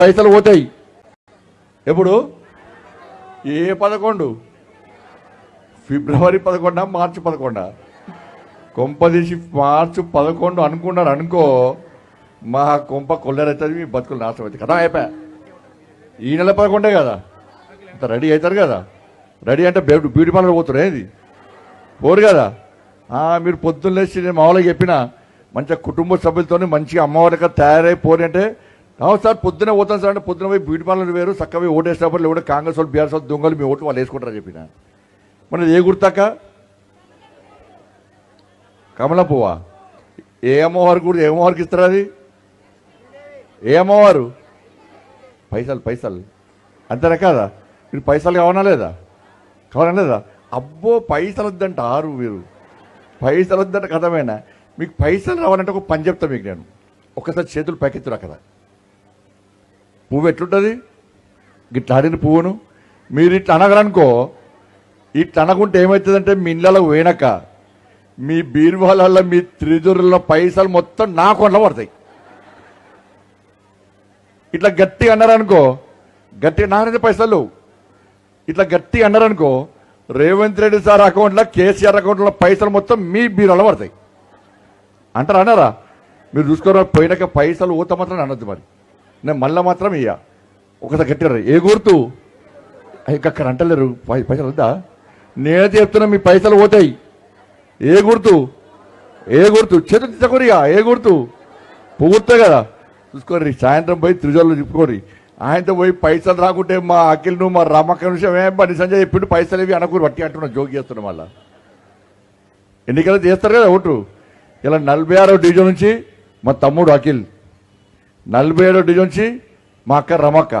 పైసలు పోతాయి. ఎప్పుడు? ఏ 11? ఫిబ్రవరి 11, మార్చి 11? కొంపదీసి మార్చి 11 అనుకున్నారు అనుకో, మా కొంప కొల్లరైతుంది, మీ బతుకులు నాశనం అవుతుంది కదా. అయిపోయా. ఈ నెల 11 కదా, అంత రెడీ అవుతారు కదా. రెడీ అంటే బ్యూటీ పార్లర్ పోతారు, ఏది పోరు కదా. మీరు పొద్దున్న లేచి నేను మామూలుగా చెప్పిన మంచిగా కుటుంబ సభ్యులతో మంచిగా అమ్మవారిగా తయారైపోయి అంటే, అవును సార్ పొద్దునే పోతాను సార్ అంటే, పొద్దున పోయి బ్యూటీ పార్లర్ వేరు చక్కగా పోయి ఓటేసినప్పుడు లేకుంటే కాంగ్రెస్ వాళ్ళు బీఆర్ఎస్ వాళ్ళు దొంగలు మీ ఓట్లు వాళ్ళు వేసుకుంటారని చెప్పిన. మన ఏ గుర్తాక కమల పువ్వా? ఏ అమ్మవారు కూడా ఏ అమ్మవారికి ఇస్తారు? అది ఏ అమ్మవారు? పైసలు అంతేనా కాదా? మీరు పైసలు కావాలా లేదా? అబ్బో పైసలు వద్దంటారు మీరు, పైసలు వద్దంట కథమేనా? మీకు పైసలు రావాలంటే ఒక పని చెప్తా మీకు నేను. ఒక్కసారి చేతులు పైకెత్తురా కదా. పువ్వు ఎట్లుంటుంది? ఇట్లా ఆడిన పువ్వును మీరు ఇట్లా అనగలనుకో, ఇట్లా అనకుంటే ఏమవుతుందంటే మీ ఇళ్ళలో పోయినాక మీ బీరువాళ్ళల్లో మీ త్రిజురుల్లో పైసలు మొత్తం నా అకౌంట్లో పడతాయి. ఇట్లా గట్టిగా అన్నారనుకో, గట్టిగా నాకైతే పైసలు ఇట్లా గట్టిగా అన్నారనుకో, రేవంత్ రెడ్డి సార్ అకౌంట్లో కేసీఆర్ అకౌంట్లో పైసలు మొత్తం మీ బీరువాలో పడతాయి. అంటారా అన్నారా? మీరు చూసుకోరా. పోయినాక పైసలు ఊత మాత్రం అనొద్దు. మరి నేను మళ్ళీ మాత్రం ఇయ్య. ఒకసారి గట్టిగా ఏ గుర్తు ఇక్కడ అంటలేరు, పైసలు వద్దా? నేనైతే చెప్తున్నా మీ పైసలు పోతాయి. ఏ గుర్తు? చేతులు తీసుకోరిగా. ఏ గుర్తు? పువ్వుతాయి కదా. చూసుకోర్రి, సాయంత్రం పోయి త్రిజోళ్ళు చెప్పుకోరి. ఆయనతో పోయి పైసలు రాకుంటే మా అఖిల్ను మా రమ్మక్క విషయం బండి సంజయ్ చెప్పిండు పైసలు ఇవి అనకూరు వట్టి అంటున్నా, జోగి చేస్తున్నాం. మళ్ళా ఎన్నికలు చేస్తారు కదా ఓటు. ఇలా 46వ డివిజన్ నుంచి మా తమ్ముడు అఖిల్, 47వ డివిజన్ నుంచి మా అక్క రమక్క,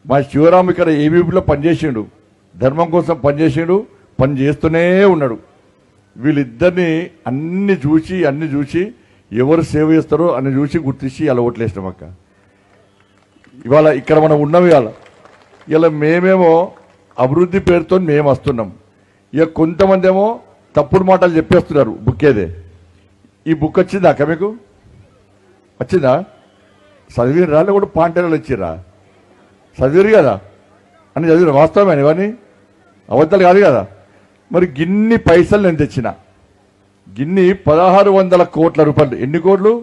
మా శివరామ్ ఇక్కడ ఏబీపీలో పనిచేసిండు, ధర్మం కోసం పనిచేసిండు, పని చేస్తూనే ఉన్నాడు. వీళ్ళిద్దరిని అన్ని చూసి ఎవరు సేవ చేస్తారో అన్ని చూసి గుర్తించి అలా ఓట్లేసినాం అక్క. ఇవాళ ఇక్కడ మనం ఉన్నాం. ఇలా మేమేమో అభివృద్ధి పేరుతో మేము వస్తున్నాం. ఇక కొంతమంది ఏమో తప్పుడు మాటలు చెప్పేస్తున్నారు. బుక్ ఏదే? ఈ బుక్ వచ్చిందా అక్క మీకు? వచ్చిందా? చదివిరు రాళ్ళు కూడా పాంటేరాలు వచ్చిర్రా? చదివిరు కదా అని చదివిరు. వాస్తవమే ఇవన్నీ అబద్ధాలు కాదు కదా. మరి గిన్ని పైసలు నేను తెచ్చిన, గిన్ని 1600 కోట్ల రూపాయలు. ఎన్ని కోట్లు?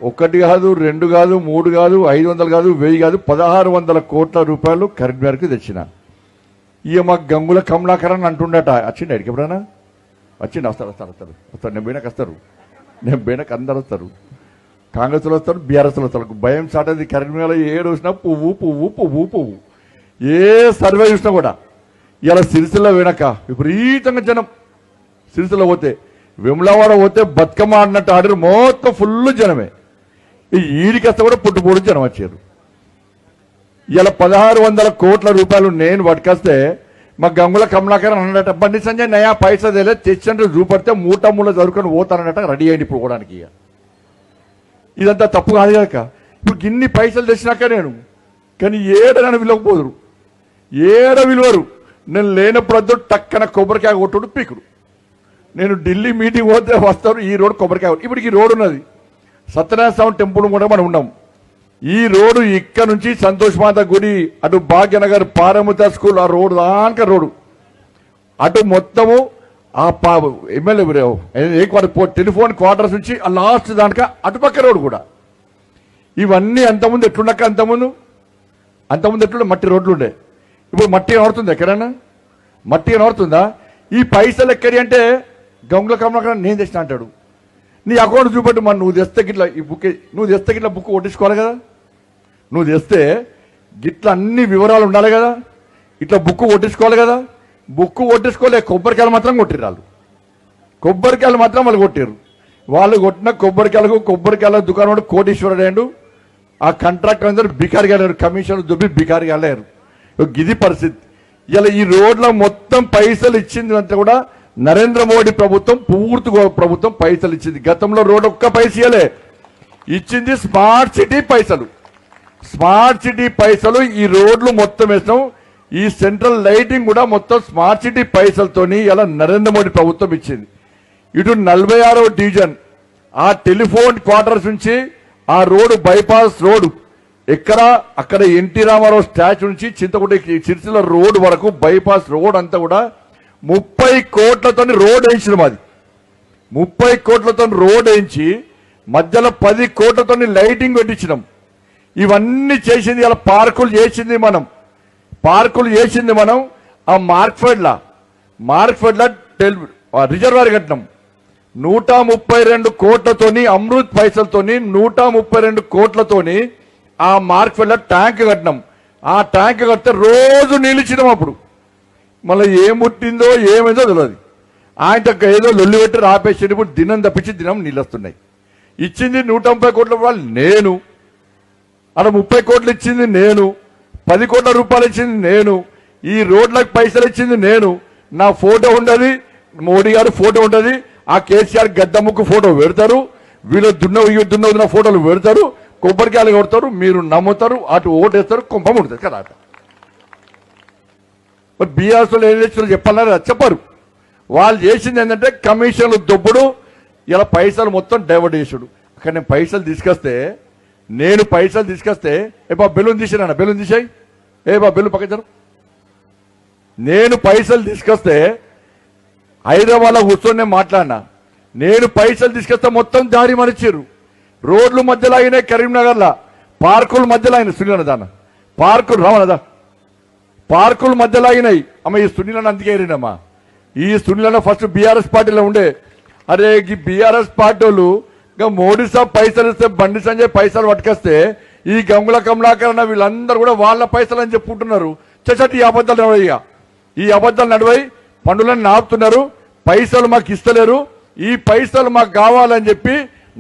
1 కాదు, 2 కాదు, 3 కాదు, 500 కాదు, 1000 కాదు, 1600 కోట్ల రూపాయలు కరీంనగర్కి తెచ్చిన. ఇక మాకు గంగుల కమలాకరన్ అంటుండట. వచ్చిండ ఎడికి ఎప్పుడైనా? వచ్చిండు. వస్తారు. నేను పోయినాక వస్తారు. అందరు వస్తారు. కాంగ్రెస్లో వస్తారు, బీఆర్ఎస్లో వస్తారు. భయం సాటది. కరీంనగర్లో ఏడు వచ్చినా పువ్వు. ఏ సర్వే చూసినా కూడా. ఇలా సిరిసిల్ల పోయినాక విపరీతంగా జనం. సిరిసిల్ల పోతే, వెములవాడ పోతే బతుకమ్మ ఆడినట్టు ఆడారు. మొత్తం ఫుల్ జనమే. ఈ ఈడికేస్తే కూడా పుట్టుపూడి జనం వచ్చారు. ఇలా 1600 కోట్ల రూపాయలు నేను పట్టుకొస్తే మా గంగుల కమలాకర్ అన్నట, బండి సంజయ్ నయా పైసా తెలియదు తెచ్చినట్టు చూపడితే మూల చదువుకొని పోతానన్నట. రెడీ అయ్యింది ఇప్పుడు పోవడానికి. ఇదంతా తప్పు కాదు కనుక ఇప్పుడు గిన్ని పైసలు తెచ్చినాక నేను, కానీ నన్ను విలువకపోదురు, విలువరు. నేను లేనప్పుడు టక్కన కొబ్బరికాయ కొట్టుడు పీకుడు. నేను ఢిల్లీ మీటింగ్ పోతే వస్తారు, ఈ రోడ్డు కొబ్బరికాయ. ఇప్పుడు ఈ రోడ్డు ఉన్నది సత్యనారాయణ స్వామి టెంపుల్ కూడా మనం ఉన్నాం. ఈ రోడ్డు ఇక్కడ నుంచి సంతోష్ మాత గుడి, అటు భాగ్యనగర్ పారముత స్కూల్, ఆ రోడ్డు దాకా రోడ్డు అటు మొత్తము ఆ ఎమ్మెల్యే టెలిఫోన్ క్వార్టర్స్ నుంచి ఆ లాస్ట్ దానిక అటుపక్క రోడ్డు కూడా. ఇవన్నీ అంతకుముందు ఎట్లుండక అంతకుముందు ఎట్లుండే మట్టి రోడ్లు ఉండే. ఇప్పుడు మట్టి నడుతుంది ఎక్కడైనా? మట్టి నడుతుందా? ఈ పైసలు ఎక్కడి అంటే గంగుల కమలాకర్ నేను తెచ్చిన అంటాడు. నీ అకౌంట్ చూపెట్టు. మరి నువ్వు తెస్తే గిట్లా ఈ బుక్, నువ్వు తెస్తే గిట్లా బుక్ కొట్టించుకోవాలి కదా. నువ్వు తెస్తే గిట్లా అన్ని వివరాలు ఉండాలి కదా. ఇట్లా బుక్ కొట్టించుకోవాలి కదా. బుక్ కొట్టించుకోలే, కొబ్బరికాయలు మాత్రం కొట్టిరు వాళ్ళు. కొబ్బరికాయలు మాత్రం వాళ్ళు కొట్టిరు. వాళ్ళు కొట్టిన కొబ్బరికాయల దుకాణం కోటీశ్వరుడు అయ్యాడు. ఆ కాంట్రాక్టర్ అందరూ బికారిగా లేరు, కమిషన్ దుబ్బి బికారిగా లేరు. గిది పరిస్థితి. ఇలా ఈ రోడ్ల మొత్తం పైసలు ఇచ్చింది అంతా కూడా నరేంద్ర మోడీ ప్రభుత్వం, పూర్తి ప్రభుత్వం పైసలు ఇచ్చింది. గతంలో రోడ్డు ఒక్క పైసలే ఇచ్చింది. స్మార్ట్ సిటీ పైసలు ఈ రోడ్లు మొత్తం వేసినాం. ఈ సెంట్రల్ లైటింగ్ కూడా మొత్తం స్మార్ట్ సిటీ పైసలతోని ఇలా నరేంద్ర మోడీ ప్రభుత్వం ఇచ్చింది. ఇటు 46వ డివిజన్ ఆ టెలిఫోన్ క్వార్టర్స్ నుంచి ఆ రోడ్డు బైపాస్ రోడ్డు ఎక్కడ అక్కడ ఎన్టీ రామారావు స్టాచ్యూ నుంచి చింతకుంట సిరిసిల్ల రోడ్ వరకు బైపాస్ రోడ్ అంతా కూడా 30 కోట్లతో రోడ్ వేయించిన మాది 30 కోట్లతో రోడ్ వేయించి మధ్యలో 10 కోట్లతో లైటింగ్ పెట్టించినాం. ఇవన్నీ చేసింది ఇలా పార్కులు చేసింది మనం ఆ మార్క్ఫెడ్లా రిజర్వాయర్ కట్టినాం 132 కోట్లతోని అమృత్ పైసలతోని 132 కోట్లతోని ఆ మార్క్ఫెడ్లా ట్యాంక్ కట్టినాం. ఆ ట్యాంక్ కడితే రోజు నిలిచినాం. అప్పుడు మళ్ళీ ఏం పుట్టిందో ఏమైందో తెలియదు. ఆయన ఏదో లొల్లి పెట్టి రాపేసి ఇప్పుడు దినం తప్పించి దినం నీళ్ళు వస్తున్నాయి. ఇచ్చింది 130 కోట్ల రూపాయలు నేను, అక్కడ 30 కోట్లు ఇచ్చింది నేను, 10 కోట్ల రూపాయలు ఇచ్చింది నేను, ఈ రోడ్లకు పైసలు ఇచ్చింది నేను. నా ఫోటో ఉండదు, మోడీ గారు ఫోటో ఉంటుంది, ఆ కేసీఆర్ గద్దముక్కు ఫోటో పెడతారు, వీళ్ళు దున్న ఫోటోలు పెడతారు, కొబ్బరికాయలు కొడతారు, మీరు నమ్ముతారు, అటు ఓటేస్తారు, కుంభం ఉంటుంది కదా. మరి బీఆర్ఎస్ ఏం చేస్తున్నారు చెప్పాలని చెప్పరు. వాళ్ళు చేసింది ఏంటంటే కమిషన్లు దొబ్బుడు, ఇలా పైసలు మొత్తం డైవర్ట్ చేసుడు. అక్కడ నేను పైసలు తీసుకొస్తే ఏ బా బెలూన్ తీసాను, బెలూన్ తీసాయి, ఏ బా బెలూన్ పక్కన. నేను పైసలు తీసుకొస్తే హైదరాబాద్లో కూర్చొని నేను మాట్లాడినా. నేను పైసలు తీసుకొస్తే మొత్తం దారి మరిచారు. రోడ్లు మధ్యలో అయినాయి, కరీంనగర్లో పార్కుల మధ్యలో అయినాయి. సునీలన్న దాన్న పార్కులు రావనదా, పార్కుల మధ్యలో అయినాయి. అమ్మ ఈ సునీలన్న అందుకే ఏరినమ్మా. ఈ సునీలన్న ఫస్ట్ బీఆర్ఎస్ పార్టీలో ఉండే. అరే ఈ బీఆర్ఎస్ పార్టీ వాళ్ళు ఇంకా మోడీ సాబ్ పైసలు ఇస్తే, బండి సంజయ్ పైసలు పట్టుకొస్తే ఈ గంగుల కమలాకరణ వీళ్ళందరూ కూడా వాళ్ళ పైసలు అని చెప్పుకుంటున్నారు. చచ్చటి ఈ అబద్ధాలు నడవయ్యా, ఈ అబద్ధాలు నడవై పనులను నాపుతున్నారు. పైసలు మాకు ఇస్తలేరు, ఈ పైసలు మాకు కావాలని చెప్పి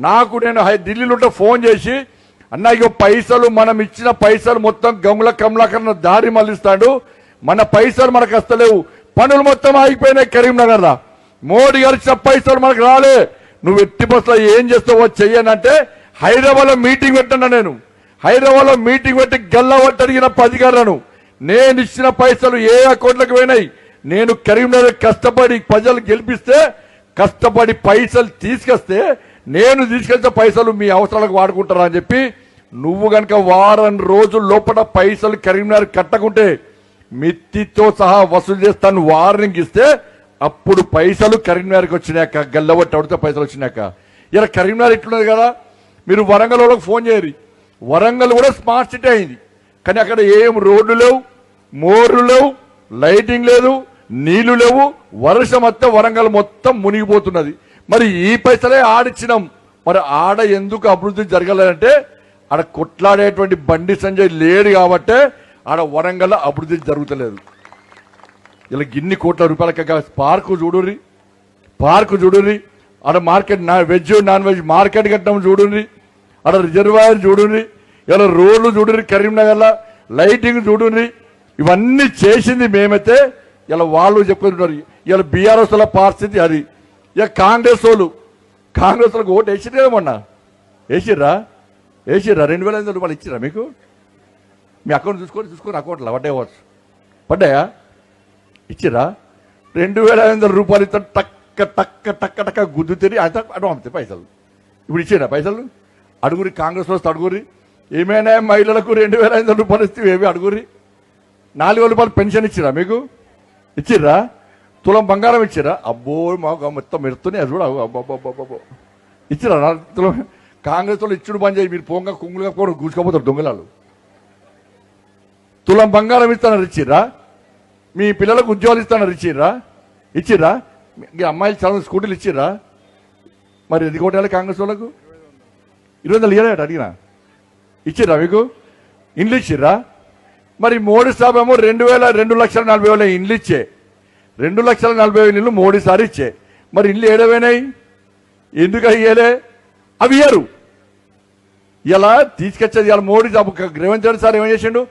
నేను ఢిల్లీలో ఫోన్ చేసి, అన్న ఇక పైసలు మనం ఇచ్చిన పైసలు మొత్తం గంగుల కమలాకరణ దారి మళ్ళిస్తాడు, మన పైసలు మనకు వస్తలేవు, పనులు మొత్తం ఆగిపోయినాయి కరీంనగర్లో, మోడీ గారు ఇచ్చిన పైసలు మనకు రాలే, నువ్వు ఎట్టి బస్సులో ఏం చేస్తావో చెయ్యనంటే హైదరాబాద్లో మీటింగ్ పెట్టన్నా. నేను హైదరాబాద్లో మీటింగ్ పెట్టి గల్లవట్టి అడిగిన అధికారులను, నేను ఇచ్చిన పైసలు ఏ అకౌంట్లకు పోయినాయి, నేను కరీంనగర్ కష్టపడి ప్రజలు గెలిపిస్తే, కష్టపడి పైసలు తీసుకొస్తే, నేను తీసుకెళ్తే పైసలు మీ అవసరాలకు వాడుకుంటారా అని చెప్పి, నువ్వు గనక వారం రోజుల లోపల పైసలు కరీంనగర్ కట్టకుంటే మిత్తితో సహా వసూలు చేస్తాను వార్నింగ్ ఇస్తే, అప్పుడు పైసలు కరీంనగర్కి వచ్చినాక, గల్లబట్టి అడితే పైసలు వచ్చినాక. ఇలా కరీంనగర్ ఇట్లున్నది కదా. మీరు వరంగల్ వాళ్ళకి ఫోన్ చేయరు, వరంగల్ కూడా స్మార్ట్ సిటీ అయింది, కానీ అక్కడ ఏం రోడ్లు లేవు, మోర్లు లేవు, లైటింగ్ లేదు, నీళ్లు లేవు. వర్షం వస్తే వరంగల్ మొత్తం మునిగిపోతున్నది. మరి ఈ పైసలే ఆడిచ్చినాం. మరి ఆడ ఎందుకు అభివృద్ధి జరగలేదంటే ఆడ కొట్లాడేటువంటి బండి సంజయ్ లేడు కాబట్టే ఆడ వరంగల్ అభివృద్ధి జరుగుతలేదు. ఇలా గిన్ని కోట్ల రూపాయల పార్కు చూడుర్రి, ఆడ market veg non veg market కట్టడం చూడుర్రి, ఆడ రిజర్వాయర్ చూడుర్రి, ఇలా రోడ్లు చూడుర్రి, కరీంనగర్లో లైటింగ్ చూడుర్రి. ఇవన్నీ చేసింది మేమైతే ఇలా వాళ్ళు చెప్పుకుంటున్నారు. ఇలా బీఆర్ఎస్ వాళ్ళ పరిస్థితి అది. ఇక కాంగ్రెస్ వాళ్ళకి ఓటు వేసిరా, మొన్న వేసిర్రా 2,500 రూపాయలు ఇచ్చిరా మీకు? మీ అకౌంట్ చూసుకొని అకౌంట్లో పడ్డాయా? ఇచ్చిరా? 2,500 రూపాయలు ఇస్తాడు, టక్క గుద్దు తిరిగి అటు పంపుతాయి పైసలు. ఇప్పుడు ఇచ్చిరా పైసలు? అడుగురి, కాంగ్రెస్ వస్తే అడుగురి. ఏమైనా మహిళలకు 2,500 రూపాయలు ఇస్తే ఏమి అడుగురి. 4,000 రూపాయలు పెన్షన్ ఇచ్చిరా మీకు? ఇచ్చిర్రా? తులం బంగారం ఇచ్చిరా? అబ్బో మాకు మొత్తం మెరుతున్నాయి చూడ. అబ్బో ఇచ్చిరా? తులం కాంగ్రెస్ వాళ్ళు ఇచ్చుడు బంద్ చేయి, మీరు పోంగా కుంగులుగా కూడా కూర్చుకోపోతారు దొంగలాలు. తులం బంగారం ఇస్తానని ఇచ్చిర్రా? మీ పిల్లలకు ఉద్యోగాలు ఇస్తానని ఇచ్చిర్రా? మీ అమ్మాయిలు చాలా స్కూటీలు ఇచ్చిర్రా? మరి ఎందుకు కొట్టాలి కాంగ్రెస్ వాళ్ళకు? 20,000 ఇయ్యాలి అడిగినా, ఇచ్చిర్రా మీకు? ఇండ్లు ఇచ్చిర్రా? మరి మోడీ సాబ్ ఏమో 2,40,000 ఇండ్లు ఇచ్చే, 2,40,000 ఇల్లు మోడీ సార్ ఇచ్చే. మరి ఇండ్లు ఏడవైనాయి? ఎందుకు అయ్యేలే? అవి ఇయ్యరు. ఇలా తీసుకొచ్చేది ఇలా మోడీ సాబ్. రేవంత్ రెడ్డి సార్ ఏం చేసిండు?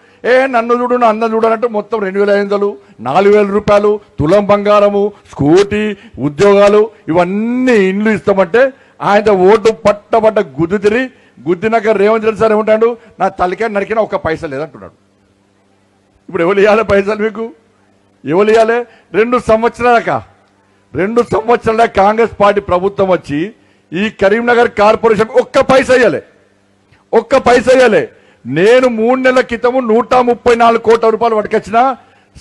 నన్ను చూడు, అందం చూడాలంటే మొత్తం 2,500, 4,000 రూపాయలు, తులం బంగారము, స్కూటీ, ఉద్యోగాలు, ఇవన్నీ ఇండ్లు ఇస్తామంటే ఆయన ఓటు పట్టబడ్డ గుద్దినాక రేవంత్ రెడ్డి సార్ ఏమంటాడు? నా తలకే నరికినా ఒక్క పైసా లేదంటున్నాడు. ఇప్పుడు ఎవరు ఇవ్వాలి పైసలు మీకు? ఎవరు ఇవ్వాలి? 2 సంవత్సరాల కాంగ్రెస్ పార్టీ ప్రభుత్వం వచ్చి ఈ కరీంనగర్ కార్పొరేషన్ ఒక్క పైసా ఇవ్వలే. నేను 3 నెలల క్రితము 134 కోట్ల రూపాయలు పట్టుకొచ్చిన,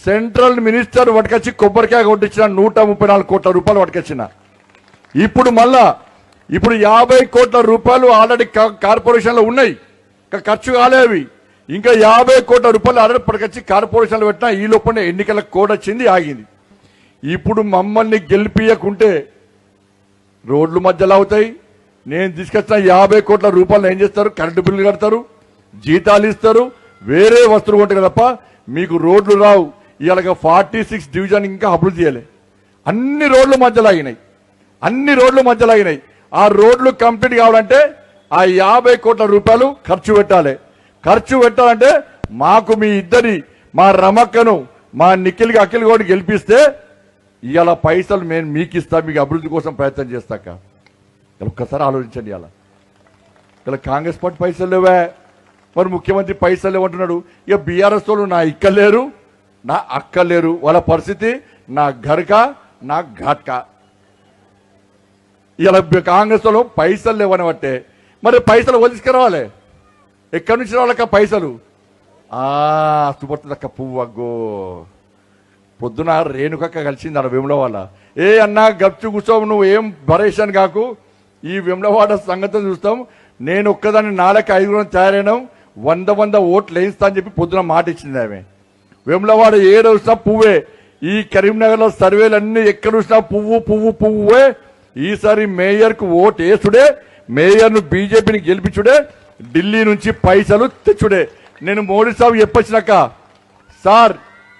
సెంట్రల్ మినిస్టర్ పట్టుకొచ్చి కొబ్బరికాయ కొట్టించిన 134 కోట్ల రూపాయలు పట్టుకొచ్చిన. ఇప్పుడు మళ్ళా 50 కోట్ల రూపాయలు ఆల్రెడీ కార్పొరేషన్లో ఉన్నాయి, ఖర్చు కాలేవి. ఇంకా 50 కోట్ల రూపాయలు ఆల్రెడీ పట్టుకొచ్చి కార్పొరేషన్లో పెట్టినా ఈ లోపల ఎన్నికల కోడ్ వచ్చింది, ఆగింది. ఇప్పుడు మమ్మల్ని గెలిపియకుంటే రోడ్లు మధ్యలో అవుతాయి. నేను తీసుకొచ్చిన 50 కోట్ల రూపాయలు ఏం చేస్తారు? కరెంటు బిల్లు కడతారు, జీతాలు ఇస్తారు, వేరే వస్తువులు కొంటారు తప్ప మీకు రోడ్లు రావు. ఇవాళ 46 డివిజన్ ఇంకా అభివృద్ధి చేయలే, అన్ని రోడ్లు మధ్యలో ఆగినాయి, అన్ని రోడ్లు మధ్యలో ఆగినాయి. ఆ రోడ్లు కంప్లీట్ కావాలంటే ఆ 50 కోట్ల రూపాయలు ఖర్చు పెట్టాలి. ఖర్చు పెట్టాలంటే మాకు మీ ఇద్దరి, మా రమక్కను, మా నిఖిల్కి అఖిల్ కూడా గెలిపిస్తే ఇవాళ పైసలు నేను మీకు ఇస్తా, మీకు అభివృద్ధి కోసం ప్రయత్నం చేస్తాక. ఒక్కసారి ఆలోచించండి. ఇలా కాంగ్రెస్ పార్టీ పైసలు లేవా, మరి ముఖ్యమంత్రి పైసలు లేవంటున్నాడు. ఇక బీఆర్ఎస్ వాళ్ళు నా ఇక్కలేరు, నా అక్కలేరు, వాళ్ళ పరిస్థితి నా ఘర్కా నా ఘాట్కా. ఇలా కాంగ్రెస్ వాళ్ళు పైసలు లేవని బట్టే మరి పైసలు వదిలిసుకురావాలి. ఎక్కడి నుంచి రావాలక్క పైసలు? సుపడుతుందక్క పువ్వు అగ్గో. పొద్దున రేణుకక్క కలిసింది ఆడ వేములవాడ. ఏ అన్నా గప్చు కూర్చోవు, నువ్వు ఏం పరేషాన్ కాకు, ఈ వేములవాడ సంగతి చూస్తాం. నేను ఒక్కదాన్ని 4-5 తయారైనాం, 100 ఓట్లు వేయిస్తా అని చెప్పి పొద్దున మాట ఇచ్చింది ఆమె. వేములవాడ ఏడు చూసినా పువ్వే. ఈ కరీంనగర్లో సర్వేలన్నీ ఎక్కడ చూసినా పువ్వు పువ్వు పువ్వే. ఈసారి మేయర్కు ఓటు వేసుడే, మేయర్ను బీజేపీని గెలిపించుడే, ఢిల్లీ నుంచి పైసలు తెచ్చుడే. నేను మోడీ సాబ్ చెప్పొచ్చినాక, సార్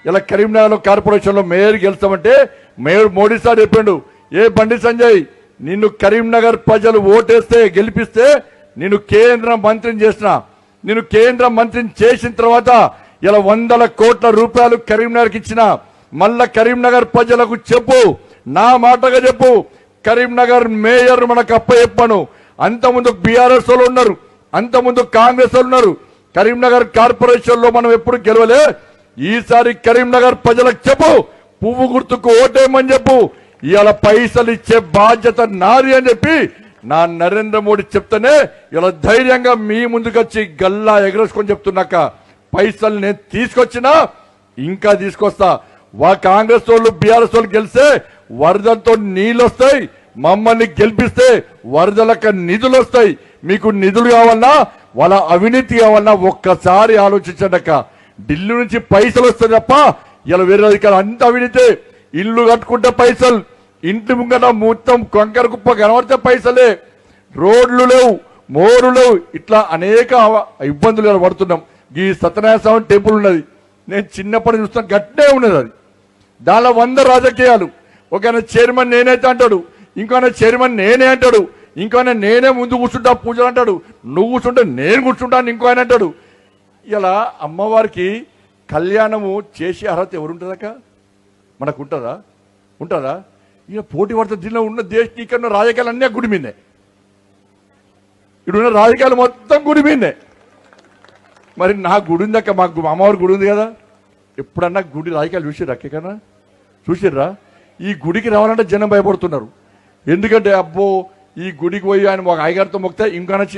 ఇలా కరీంనగర్లో కార్పొరేషన్లో మేయర్ గెలుస్తామంటే మేయర్ మోడీ సార్ చెప్పిండు, ఏ బండి సంజయ్ నిన్ను కరీంనగర్ ప్రజలు ఓటేస్తే గెలిపిస్తే నిన్ను కేంద్ర మంత్రిని చేసిన, నిన్ను కేంద్ర మంత్రిని చేసిన తర్వాత ఇలా 100 కోట్ల రూపాయలు కరీంనగర్కి ఇచ్చిన. మళ్ళా కరీంనగర్ ప్రజలకు చెప్పు, నా మాటగా చెప్పు, కరీంనగర్ మేయర్ మనకు అప్పచెప్పను. అంతకుముందు బీఆర్ఎస్ వాళ్ళు ఉన్నారు, అంతకుముందు కాంగ్రెస్ వాళ్ళు ఉన్నారు. కరీంనగర్ కార్పొరేషన్ లో మనం ఎప్పుడు గెలవలే. ఈసారి కరీంనగర్ ప్రజలకు చెప్పు, పువ్వు గుర్తుకు ఓటేయమని చెప్పు. ఇవాళ పైసలు ఇచ్చే బాధ్యత నాది అని చెప్పి నా నరేంద్ర మోడీ చెప్తేనే ఇలా ధైర్యంగా మీ ముందుకొచ్చి గల్లా ఎగరేసుకొని చెప్తున్నాక, పైసలు నేను తీసుకొచ్చినా ఇంకా తీసుకొస్తా. కాంగ్రెస్ వాళ్ళు బీఆర్ఎస్ వాళ్ళు గెలిస్తే వరదలతో నీళ్ళు వస్తాయి, మమ్మల్ని గెలిపిస్తే వరదలకు నిధులు వస్తాయి. మీకు నిధులు కావాలన్నా, వాళ్ళ అవినీతి కావాలన్నా ఒక్కసారి ఆలోచించండి. ఢిల్లీ నుంచి పైసలు వస్తాయి తప్ప ఇలా వేరే అధికారులు అంత అవినీతి. ఇల్లు కట్టుకుంటే పైసలు, ఇంటి ముంగట మొత్తం కొంకర కుప్ప కనబడితే పైసలే, రోడ్లు లేవు, మోరు లేవు, ఇట్లా అనేక ఇబ్బందులు పడుతున్నాం. ఈ సత్యనారాయణ స్వామి టెంపుల్ ఉన్నది, నేను చిన్నప్పటి చూస్తాను, గట్టే ఉన్నది. అది దానిలో 100 రాజకీయాలు. ఒక చైర్మన్ నేనైతే అంటాడు, ఇంకో చైర్మన్ నేనే అంటాడు, ఇంకో నేనే ముందు కూర్చుంటా పూజలు అంటాడు, నువ్వు కూర్చుంటే నేను కూర్చుంటాను ఇంకో ఆయన అంటాడు. ఇలా అమ్మవారికి కళ్యాణము చేసే అర్హత ఎవరుంటుందక్క? మనకు ఉంటుందా? ఉంటుందా? ఇక పోటీ పడుతుంది. దీనిలో ఉన్న ఇక్కడ రాజకీయాలు అన్నీ గుడి మీదే, ఇక్కడున్న రాజకీయాలు మొత్తం గుడి మీదే. మరి నా గుడి ఉందక్క, మాకు అమ్మవారి గుడి ఉంది కదా. ఎప్పుడన్నా గుడి రాజకీయాలు చూసిర్రా? ఎక్కడన్నా చూసిర్రా? ఈ గుడికి రావాలంటే జనం భయపడుతున్నారు. ఎందుకంటే అబ్బో ఈ గుడికి పోయి ఆయన ఒక అయ్యగారితో మొక్తే ఇంకా నచ్చి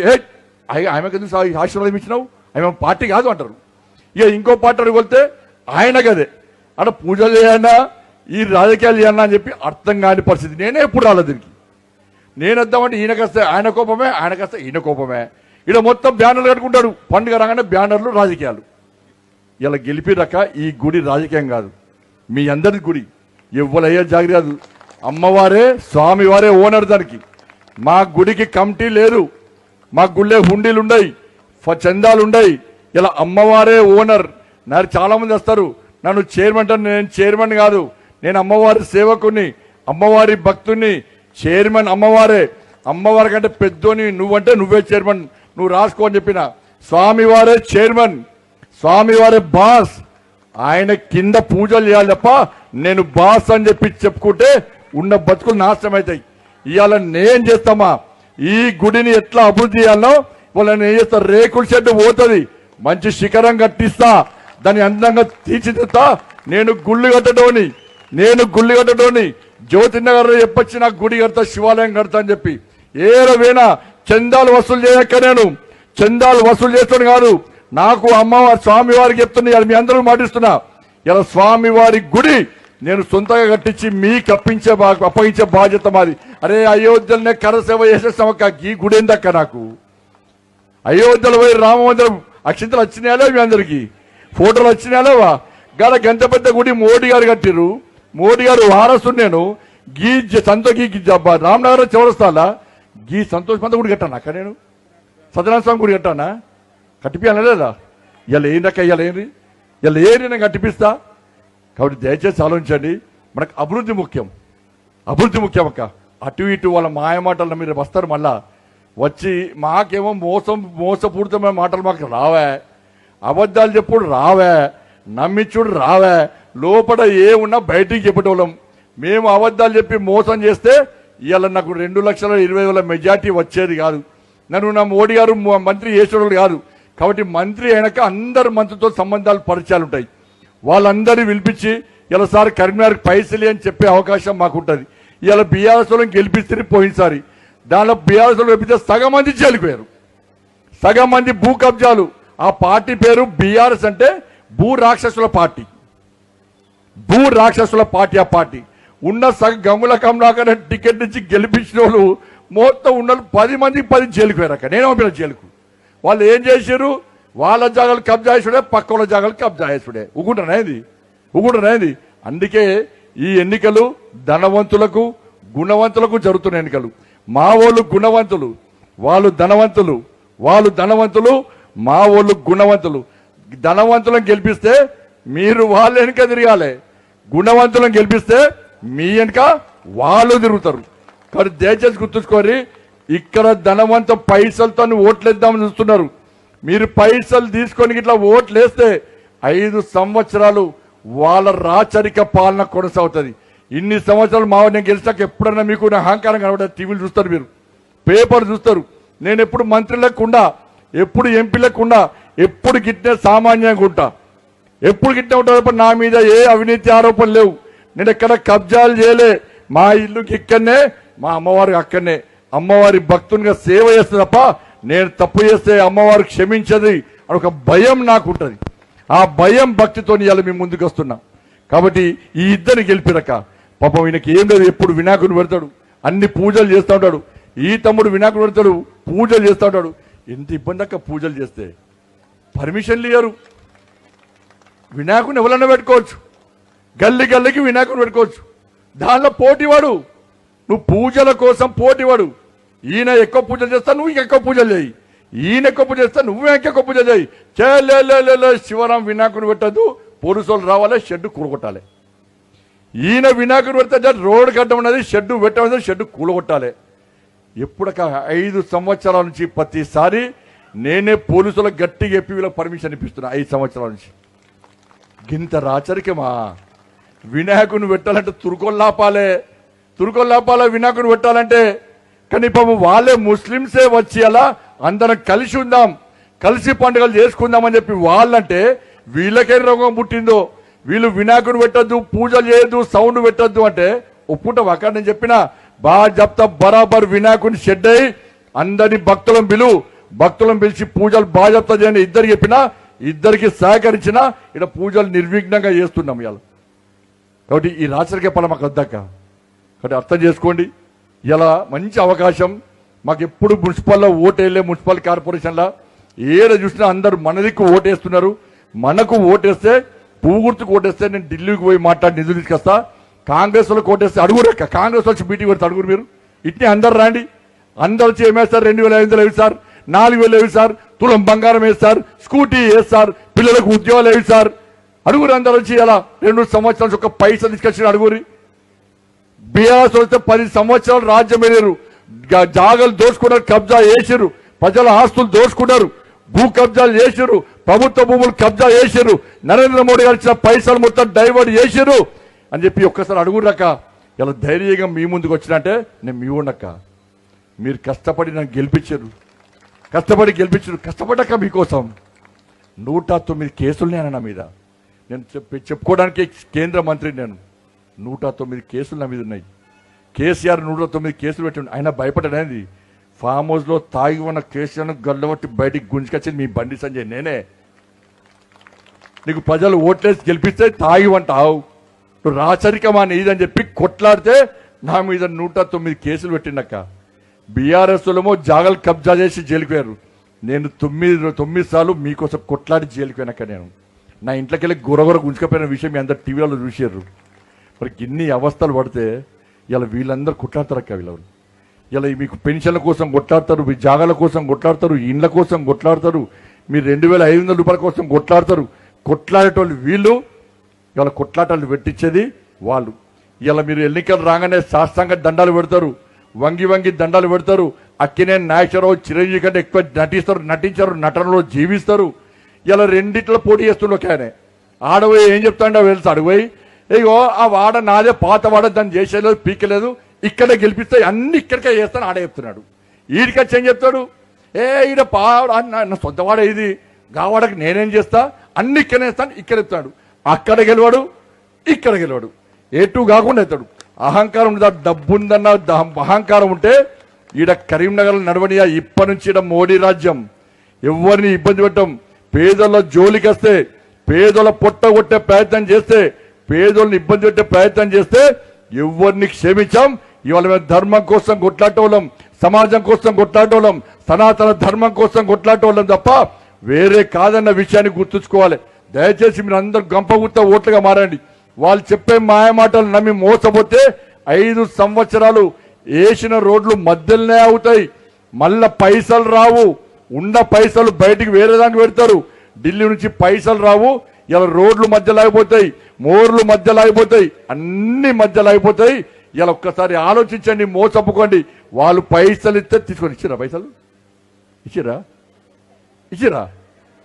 ఆమెకు ఎందుకు ఆశీర్వాదం ఇచ్చినావు, ఆమె పార్టీ కాదు అంటారు. ఇక ఇంకో పార్టీ అడిగి వెళ్తే ఆయన కదే అంటే పూజలు చేయన్నా ఈ రాజకీయాలు చేయన్నా అని చెప్పి అర్థం కాని పరిస్థితి. నేనే ఎప్పుడు రాలేదు దీనికి. నేను వద్దామంటే ఈయనకొస్తే ఆయన కోపమే, ఆయనకొస్తే ఈయన కోపమే. ఇక్కడ మొత్తం బ్యానర్లు కట్టుకుంటాడు, పండుగ రాగానే బ్యానర్లు రాజకీయాలు. ఇలా గెలిపిరాక ఈ గుడి రాజకీయం కాదు, మీ అందరి గుడి. ఎవ్వరయ్యే జాగ్రత్త, అమ్మవారే స్వామివారే ఓనర్ దానికి. మా గుడికి కమిటీ లేదు, మా గుళ్ళే హుండీలు ఉన్నాయి, చందాలు ఉన్నాయి. ఇలా అమ్మవారే ఓనర్. నాకు చాలా మంది వస్తారు, నన్ను చైర్మన్ అంటే నేను చైర్మన్ కాదు, నేను అమ్మవారి సేవకుని, అమ్మవారి భక్తుని. చైర్మన్ అమ్మవారే, అమ్మవారి కంటే పెద్దోని నువ్వంటే నువ్వే చైర్మన్, నువ్వు రాసుకో అని చెప్పిన. స్వామివారే చైర్మన్, స్వామివారే బాస్. ఆయన కింద పూజలు చేయాలి తప్ప నేను బాస్ అని చెప్పి చెప్పుకుంటే ఉన్న బతుకులు నాశనం అవుతాయి. ఇవాళ నేను చేస్తామా ఈ గుడిని ఎట్లా అభివృద్ధి చేయాలో వాళ్ళని ఏం చేస్తా, రేకుల షెడ్ పోతుంది, మంచి శిఖరం కట్టిస్తా, దాన్ని అందంగా తీర్చిదిద్దుతా. నేను గుళ్ళు కట్టడోని జ్యోతినగర్ చెప్పొచ్చి నాకు గుడి కడతా, శివాలయం కడతా అని చెప్పి. ఏరవేనా చందాలు వసూలు చేయక, నేను చందాలు వసూలు చేస్తాను కాదు, నాకు అమ్మవారి స్వామివారికి చెప్తున్నా, ఇలా మీ అందరూ మాటిస్తున్నా, ఇలా స్వామివారి గుడి నేను సొంతంగా కట్టించి మీకు అప్పగించే బాధ్యత మాది. అరే అయోధ్యలోనే కరసేవ చేసేస్తామక్క, ఈ గుడి ఏందక్క నాకు? అయోధ్యలో పోయి రామ మందిరం అక్షింతలు వచ్చినాయాలే, మీ అందరికి ఫోటోలు వచ్చినాయాలేవా? గల గంట పెద్ద గుడి మోడీ గారు కట్టిరు, మోడీ గారు వారసుడు. నేను గీ రామనగర్ చౌరస్తాలా గీ సంతోష్ పంత గుడి కట్టాను అక్క, నేను సత్యనారాయణ స్వామి గుడి కట్టానా? కట్టిపోయాను లేదా? ఇలా ఏందక్క, ఇలా ఏంది, ఇలా ఏరి నేను కట్టిపిస్తా. కాబట్టి దయచేసి ఆలోచించండి, మనకు అభివృద్ధి ముఖ్యం, అభివృద్ధి ముఖ్యం అక్క. అటు ఇటు వాళ్ళ మాయమాటలను మీరు వస్తారు, మళ్ళా వచ్చి మాకేమో మోసపూరితమైన మాటలు మాకు రావే, అబద్ధాలు చెప్పుడు రావే, నమ్మించుడు రావే, లోపల ఏమున్నా బయటికి చెప్పేటోళ్ళం. మేము అబద్ధాలు చెప్పి మోసం చేస్తే ఇవాళ నాకు 2,20,000 మెజార్టీ వచ్చేది కాదు. నన్ను నా మోడీ గారు మంత్రి చేసేవాళ్ళు కాదు. కాబట్టి మంత్రి అయినాక అందరు మంత్రితో సంబంధాలు పరిచయాలు ఉంటాయి. వాళ్ళందరినీ పిలిపించి ఇలా సార్ కరీంనగర్ పైసలు అని చెప్పే అవకాశం మాకు ఉంటుంది. ఇలా బీఆర్ఎస్ వాళ్ళని గెలిపిస్తే పోయినసారి దానిలో బీఆర్ఎస్ వాళ్ళు గెలిపిస్తే సగం మంది జైలుకుపోయారు, సగం మంది భూ కబ్జాలు. ఆ పార్టీ పేరు బీఆర్ఎస్ అంటే భూ రాక్షసుల పార్టీ, భూ రాక్షసుల పార్టీ. ఆ పార్టీ ఉన్న సగం గంగుల కమలాకర్ టికెట్ నుంచి గెలిపించిన వాళ్ళు మొత్తం ఉన్న 10 మంది 10 జైలుకు పోయారక్క. నేను పంపిన జైలుకు. వాళ్ళు ఏం చేశారు? వాళ్ళ జాగాలు కబ్జా చేసుడే, పక్క వాళ్ళ జాగాలు కబ్జా చేసుడే. ఉగుంటున్నాయి. అందుకే ఈ ఎన్నికలు ధనవంతులకు గుణవంతులకు జరుగుతున్న ఎన్నికలు. మా వాళ్ళు గుణవంతులు, వాళ్ళు ధనవంతులు, మా వాళ్ళు గుణవంతులు. ధనవంతులను గెలిపిస్తే మీరు వాళ్ళ వెనుక తిరగాలి, గుణవంతులను గెలిపిస్తే మీ వెనుక వాళ్ళు తిరుగుతారు. కానీ దయచేసి గుర్తుంచుకోరి, ఇక్కడ ధనవంత పైసలతో ఓట్లేద్దామని చూస్తున్నారు. మీరు పైసలు తీసుకొని ఇట్లా ఓట్లు వేస్తే 5 సంవత్సరాలు వాళ్ళ రాచరిక పాలన కొనసాగుతుంది. ఇన్ని సంవత్సరాలు నేను గెలిచాక ఎప్పుడన్నా మీకు నా అహంకారం కనబడే టీవీలు చూస్తారు, మీరు పేపర్ చూస్తారు. నేను ఎప్పుడు మంత్రి లేకుండా, ఎప్పుడు ఎంపీ లేకుండా, ఎప్పుడు గిట్టే సామాన్యంగా ఉంటా, ఎప్పుడు గిట్టే ఉంటా. నా మీద ఏ అవినీతి ఆరోపణలు లేవు, నేను ఎక్కడ కబ్జాలు చేయలే. మా ఇల్లుకి ఇక్కడనే, మా అమ్మవారికి అక్కడనే. అమ్మవారి భక్తునిగా సేవ చేస్తుంది తప్ప నేను తప్పు చేస్తే అమ్మవారు క్షమించదు అని ఒక భయం నాకు ఉంటుంది. ఆ భయం భక్తితో ఇవాళ మేము ముందుకు వస్తున్నాం. కాబట్టి ఈ ఇద్దరిని గెలిపిరక పాపం ఈయనకి ఏం లేదు, ఎప్పుడు వినాయకుడు పెడతాడు, అన్ని పూజలు చేస్తూ ఉంటాడు. ఈ తమ్ముడు వినాయకుడు పెడతాడు, పూజలు చేస్తూ ఉంటాడు. ఎంత ఇబ్బంది అక్క పూజలు చేస్తే, పర్మిషన్లు ఇయ్యరు. వినాయకుడిని ఎవరన్నా పెట్టుకోవచ్చు, గల్లికి వినాయకుడు పెట్టుకోవచ్చు. దానిలో పోటీవాడు, నువ్వు పూజల కోసం పోటీవాడు. ఈయన ఎక్కువ పూజలు చేస్తా, నువ్వు ఇంకెక్కువ పూజలు చేయి. ఈయన ఎక్కువ పూజ చేస్తా, నువ్వు ఇంకెక్కువ పూజ చేయి. చేయలే శివరాం వినాయకుడు పెట్టద్దు, పోలీసులు రావాలి, షెడ్డు కూలగొట్టాలి. ఈయన వినాయకుడు పెడితే రోడ్డు కట్టమన్నది, షెడ్డు పెట్టమన్నది, షెడ్డు కూలగొట్టాలి. ఎప్పుడక 5 సంవత్సరాల నుంచి ప్రతిసారి నేనే పోలీసులకు గట్టిగా చెప్పి వీళ్ళకి పర్మిషన్ ఇప్పిస్తున్నా. 5 సంవత్సరాల నుంచి గింత రాచరికమా? వినాయకుడిని పెట్టాలంటే తురుకొల్లాపాలే వినాయకుడిని పెట్టాలంటే. కానీ పాపం వాళ్ళే ముస్లింసే వచ్చి అలా అందరం కలిసి ఉందాం, కలిసి పండుగలు చేసుకుందామని చెప్పి వాళ్ళంటే వీళ్ళకే రోగం పుట్టిందో. వీళ్ళు వినాయకుడు పెట్టద్దు, పూజలు చేయొద్దు, సౌండ్ పెట్టద్దు అంటే ఒప్పుకుంటాం. అక్కడ నేను చెప్పిన బాగా చెప్తా, బరాబర్ వినాయకుడిని షెడ్ అయ్యి అందరినీ భక్తులను పిలిచి పూజలు బాగా చెప్తా చేయండి. ఇద్దరు చెప్పినా, ఇద్దరికి సహకరించినా ఇక్కడ పూజలు నిర్విఘ్నంగా చేస్తున్నాం ఇవాళ. కాబట్టి ఈ రాచరిక పని మాకు వద్దాక, కాబట్టి అర్థం చేసుకోండి. ఇలా మంచి అవకాశం మాకు. ఎప్పుడు మున్సిపల్లో ఓటేళ్ళే, మున్సిపల్ కార్పొరేషన్లో ఏడ చూసినా అందరూ మన దిక్కు ఓటేస్తున్నారు. మనకు ఓటేస్తే, పువ్వు గుర్తుకు ఓటేస్తే నేను ఢిల్లీకి పోయి మాట్లాడి నిధులు తీసుకొస్తా. కాంగ్రెస్ వాళ్ళకి ఓటేస్తే అడుగురక్క, కాంగ్రెస్ వచ్చి మీటింగ్ పెడితే అడుగురు. మీరు ఇట్నే అందరు రాండి, అందరు వచ్చి ఏమేస్తారు? 2,500 వేస్తారు, 4,000 వేస్తారు, తులం బంగారం వేస్తారు, స్కూటీ వేస్తారు, పిల్లలకు ఉద్యోగాలు వేస్తారు. అడుగురు అందరు వచ్చి. అలా 2 సంవత్సరాల ఒక పైసలు తీసుకొచ్చిన అడుగురి. బీఆర్ఎస్ వస్తే 10 సంవత్సరాలు రాజ్యం వెళ్ళారు, జాగాలు దోచుకున్నారు, కబ్జా చేసారు, ప్రజల ఆస్తులు దోచుకున్నారు, భూ కబ్జాలు చేసారు, ప్రభుత్వ భూములు కబ్జా చేసారు, నరేంద్ర మోడీ గారు ఇచ్చిన పైసలు మొత్తం డైవర్ట్ చేసారు అని చెప్పి ఒక్కసారి అడుగురక్క. ఇలా ధైర్యంగా మీ ముందుకు వచ్చినంటే నేను మీ ఉండక్క. మీరు కష్టపడి నన్ను గెలిపించారు, కష్టపడ్డాక మీకోసం 109 కేసులు నా మీద. నేను చెప్పుకోవడానికి కేంద్ర మంత్రి, నేను 109 కేసులు నా మీద ఉన్నాయి. కేసీఆర్ 109 కేసులు పెట్టి ఆయన భయపడ్డానేది. ఫామ్ హౌస్లో తాగి ఉన్న కేసీఆర్ను గల్లబట్టి బయటికి గుంజుకొచ్చింది మీ బండి సంజయ్, నేనే నీకు ప్రజలు ఓట్లేసి గెలిపిస్తే తాగివంటావు, నువ్వు రాచరికమా నీదని చెప్పి కొట్లాడితే నా మీద 109 కేసులు పెట్టిండక్క. బీఆర్ఎస్లో జాగలు కబ్జా చేసి జైలుకు పోయారు. నేను 9 సార్లు మీకోసం కొట్లాడి జైలుకు పోయినాక నేను నా ఇంట్లోకి వెళ్ళి గురగొర గుంజుకపోయిన విషయం మీ అందరు టీవీలో చూసారు. మరి ఇన్ని అవస్థలు పడితే ఇలా వీళ్ళందరూ కొట్లాడతారక్క. వీళ్ళు ఇలా మీకు పెన్షన్ల కోసం కొట్లాడతారు, మీ జాగాల కోసం కొట్లాడతారు, ఇండ్ల కోసం కొట్లాడతారు, మీరు 2500 రూపాయల కోసం కొట్లాడతారు. కొట్లాడేటోళ్ళు వీళ్ళు, ఇలా కొట్లాటలు పెట్టించేది వాళ్ళు. ఇలా మీరు ఎన్నికలు రాగానే శాస్త్రంగా దండాలు పెడతారు, వంగి వంగి దండాలు పెడతారు. అక్కినే నాగేశ్వరరావు చిరంజీవి కంటే ఎక్కువ నటించారు, నటనలో జీవిస్తారు. ఇలా రెండిట్లో పోటీ చేస్తుండే ఒక ఆయన ఆడపోయి ఏం చెప్తాడో తెలుసు. అడిగిపోయి ఇగో ఆ వాడ నాదే, పాత వాడ దాన్ని చేసేలేదు, పీకలేదు, ఇక్కడే గెలిపిస్తే అన్ని ఇక్కడికే చేస్తాను ఆడే చెప్తున్నాడు. ఈడికొచ్చి ఏం చెప్తాడు, ఈడ నా సొంత వాడ ఇది, గావాడకి నేనేం చేస్తా, అన్ని ఇక్కడనే ఇస్తాను, ఇక్కడ చెప్తాడు. అక్కడ గెలవాడు, ఇక్కడ గెలవాడు, ఎటు కాకుండా అవుతాడు. అహంకారం ఉందా, డబ్బు ఉందన్న అహంకారం ఉంటే ఈడ కరీంనగర్ నడవనియా. ఇప్పటి నుంచి ఈడ మోడీ రాజ్యం. ఎవరిని ఇబ్బంది పెట్టం. పేదల జోలికి వస్తే, పేదల పొట్ట కొట్టే ప్రయత్నం చేస్తే, పేదోళ్ళని ఇబ్బంది పెట్టే ప్రయత్నం చేస్తే ఎవరిని క్షమించాం. ఇవాళ మేము ధర్మం కోసం కొట్లాటోళ్ళం, సమాజం కోసం కొట్లాటోళ్ళం, సనాతన ధర్మం కోసం కొట్లాటోళ్ళం తప్ప వేరే కాదన్న విషయాన్ని గుర్తుంచుకోవాలి. దయచేసి మీరు అందరూ గంపగుత్త ఓట్లుగా మారండి. వాళ్ళు చెప్పే మాయమాటలు నమ్మి మోసపోతే 5 సంవత్సరాలు వేసిన రోడ్లు మధ్యలోనే అవుతాయి. మళ్ళా పైసలు రావు. ఉన్న పైసలు బయటికి వేరే దానికి పెడతారు. ఢిల్లీ నుంచి పైసలు రావు. ఇలా రోడ్లు మధ్యలో అయిపోతాయి, మోర్లు మధ్యలో అయిపోతాయి, అన్ని మధ్యలో అయిపోతాయి. ఇలా ఒక్కసారి ఆలోచించండి, మోసపుకోండి. వాళ్ళు పైసలు ఇస్తే తీసుకొని ఇచ్చిరా, పైసలు ఇచ్చిరా.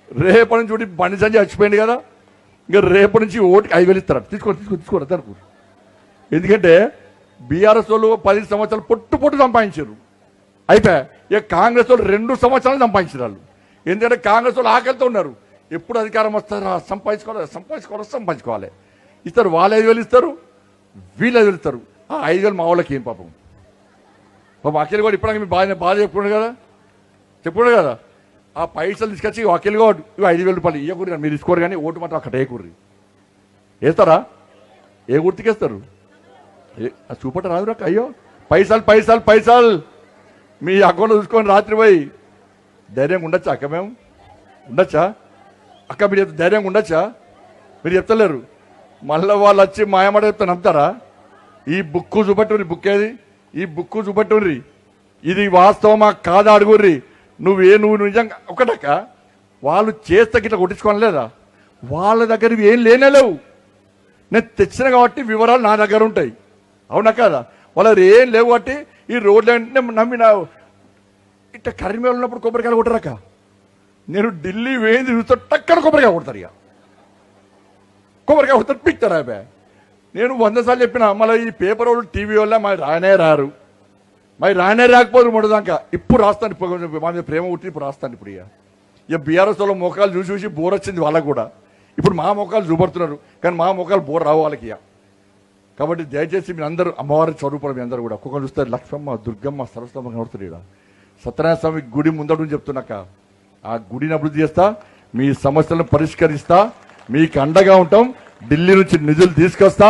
రేపటి నుంచి బండి సంజయ్ చచ్చిపోయింది కదా, ఇంకా రేపటి నుంచి ఓటుకి 5,000 ఇస్తారా, తీసుకోరా తనకు. ఎందుకంటే బీఆర్ఎస్ వాళ్ళు 10 సంవత్సరాలు పొట్టు సంపాదించారు, అయిపోయా. ఇక కాంగ్రెస్ వాళ్ళు 2 సంవత్సరాలు సంపాదించారు వాళ్ళు. ఎందుకంటే కాంగ్రెస్ వాళ్ళు ఆకలితో ఉన్నారు. ఎప్పుడు అధికారం వస్తారా, సంపాదించుకోవాలి. ఇస్తారు, వాళ్ళు 5,000 ఇస్తారు, వీళ్ళు 5,000 ఇస్తారు. ఆ 5,000 మా వాళ్ళకి ఏం పాపం అఖిల్ కూడా ఇప్పటికీ మీరు బాగా చెప్పుకున్నాడు కదా. ఆ పైసలు తీసుకొచ్చి అఖిల్ కూడా ఇవి 5,000 రూపాయలు ఇవ్వకూడదు కానీ మీరు తీసుకోరు, కానీ ఓటు మాత్రం అక్కడ వేయకూడదు. వేస్తారా? ఏ గుర్తుకేస్తారు? చూపట రాదు రాక. అయ్యో పైసలు మీ అకౌంట్లో చూసుకొని రాత్రి పోయి ధైర్యంగా ఉండొచ్చా అక్క? మేము ఉండొచ్చా అక్క? మీరు ధైర్యంగా ఉండొచ్చా? మీరు చెప్తలేరు. మళ్ళీ వాళ్ళు వచ్చి మాయమాట చెప్తే నమ్ముతారా? ఈ బుక్కు చూపట్టుర్రి, బుక్ ఏది? ఈ బుక్కు చూపట్టుర్రి, ఇది వాస్తవమా కాదా అడుగుర్రి. నువ్వు నిజంగా ఒకటక్క వాళ్ళు చేస్తే ఇట్లా కొట్టించుకోవాలి లేదా? వాళ్ళ దగ్గర ఏం లేనేలేవు. నేను తెచ్చిన కాబట్టి వివరాలు నా దగ్గర ఉంటాయి, అవునా కదా? వాళ్ళ ఏం లేవు కాబట్టి ఈ రోడ్లు అంటే నమ్మిన ఇట్లా కరీంనగర్ ఉన్నప్పుడు కొబ్బరికాయలు కొట్టరాక. నేను ఢిల్లీ వేయింది చూస్తే టక్కన కొబ్బరికాయ కొడతారు. ఇక కొబ్బరికాయ కొడతారు, పిక్తారా అబ్బాయి. నేను 100 సార్లు చెప్పిన, మళ్ళీ ఈ పేపర్ వాళ్ళు టీవీ వల్ల మరి రారు, మరి రాకపోదు మొదదాకా. ఇప్పుడు రాస్తాను, ఇప్పుడు మా మీద ప్రేమ పుట్టి ఇప్పుడు రాస్తాను. ఇప్పుడు ఇక బీఆర్ఎస్ వాళ్ళ మోకాలు చూసి బోర్ వచ్చింది వాళ్ళకు కూడా. ఇప్పుడు మా మోకాలు చూపడుతున్నారు, కానీ మా మోకాలు బోర్ రావు వాళ్ళకి. కాబట్టి దయచేసి మీరు అందరూ అమ్మవారి స్వరూపం మీ అందరూ కూడా ఒక్కొక్కరు చూస్తారు. లక్ష్మమ్మ, దుర్గమ్మ, సరస్వతమ్మ కనబడుతుంది. ఇక్కడ సత్యనారాయణ స్వామి గుడి ముందడు చెప్తున్నాక ఆ గుడిని అభివృద్ధి చేస్తా, మీ సమస్యలను పరిష్కరిస్తా, మీకు అండగా ఉంటాం. ఢిల్లీ నుంచి నిధులు తీసుకొస్తా,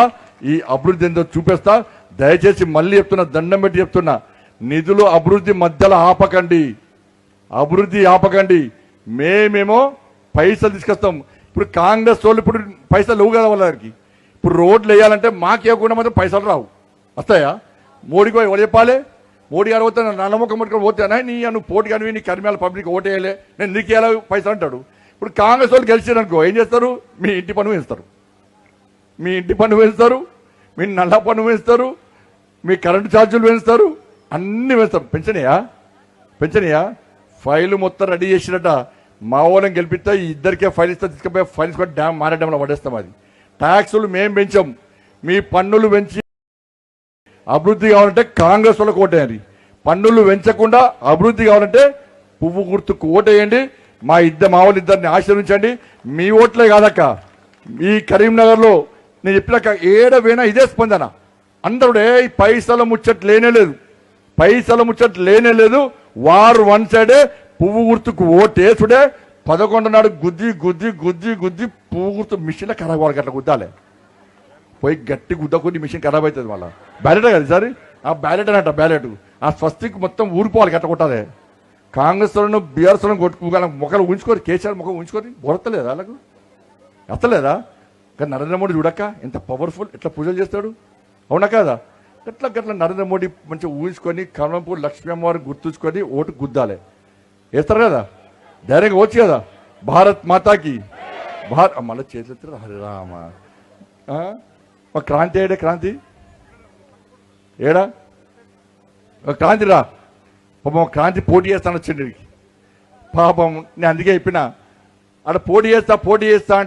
ఈ అభివృద్ధి ఏందో చూపిస్తా. దయచేసి మళ్ళీ చెప్తున్నా, దండం పెట్టి చెప్తున్నా, నిధులు అభివృద్ధి మధ్యలో ఆపకండి. మేమేమో పైసలు తీసుకొస్తాం. ఇప్పుడు కాంగ్రెస్ వాళ్ళు ఇప్పుడు పైసలు లేవు కదా వాళ్ళకి. ఇప్పుడు రోడ్లు వేయాలంటే మాకేయకుండా మాత్రం పైసలు రావు. వస్తాయా? మోడీకి పోయి ఎవరు చెప్పాలి? మోడీ గారు పోతే నల్లముఖం పట్టుకొని పోతేనా నువ్వు పోటీ కానీ నీ కరిమేళ పబ్లిక్ ఓటేయాలి, నేను నీకు ఎలా పైసలు అంటాడు. ఇప్పుడు కాంగ్రెస్ వాళ్ళు గెలిచారనుకో ఏం చేస్తారు? మీ ఇంటి పన్ను వేస్తారు, మీ నల్ల పన్ను వేస్తారు, మీ కరెంటు ఛార్జీలు వేస్తారు, అన్ని వేస్తారు. పెంచనయా ఫైల్ మొత్తం రెడీ చేసినట్ట. మా వాళ్ళని గెలిపిస్తే ఇద్దరికే ఫైల్ ఇస్తే తీసుకుపోయి ఫైల్స్ కూడా మారే డ్యామ్లో పడేస్తాం. అది ట్యాక్సులు మేము పెంచాం, మీ పన్నులు పెంచి అభివృద్ధి కావాలంటే కాంగ్రెస్ వాళ్ళకి ఓటేయండి. పన్నులు పెంచకుండా అభివృద్ధి కావాలంటే పువ్వు గుర్తుకు ఓటేయండి. మా వాళ్ళు ఇద్దరిని ఆశీర్వించండి. మీ ఓట్లే కాదక్క, ఈ కరీంనగర్లో నేను చెప్పినాక ఏడవైనా ఇదే స్పందన. అందరూ పైసల ముచ్చట లేనే లేదు. వారు వన్ సైడే పువ్వు గుర్తుకు ఓటేసుడే, 11 నాడు గుద్ది గుద్ది గుద్ది గుద్ది పూర్తి మిషన్ ఖరాబ్ వాళ్ళకి అట్లా గుద్దాలి. పోయి గట్టి గుద్దకుండి మిషన్ ఖరాబ్ అవుతుంది. మళ్ళీ బ్యాలెట్ కదా సార్, ఆ బ్యాలెట్ అనట బ్యాలెట్ ఆ స్వస్తికి మొత్తం ఊరిపోవాలి గట్ట కొట్టాలి. కాంగ్రెస్ వాళ్ళను బీఆర్ఎస్ వాళ్ళని కొట్టుకోగల మొక్కలు ఉంచుకొని కేసీఆర్ ముఖం ఉంచుకొని బొరతలేదా వాళ్ళకు ఎత్తలేదా? కానీ నరేంద్ర మోడీ చూడక్క ఎంత పవర్ఫుల్, ఎట్లా పూజలు చేస్తాడు, అవునా కాదా? గట్ల నరేంద్ర మోడీ మంచిగా ఊహించుకొని కమలంపూర్ లక్ష్మీ అమ్మవారిని గుర్తుంచుకొని ఓటు గుద్దాలి. వేస్తారు కదా, ధైర్యంగా వచ్చి కదా. భారత్ మాతాకి మళ్ళీ చేతులు హరిరామ. మా క్రాంతి ఏడే, క్రాంతి ఏడా క్రాంతి రా పాపం. క్రాంతి పోటీ చేస్తాను వచ్చింది పాపం. నేను అందుకే చెప్పిన ఆడ పోటీ చేస్తా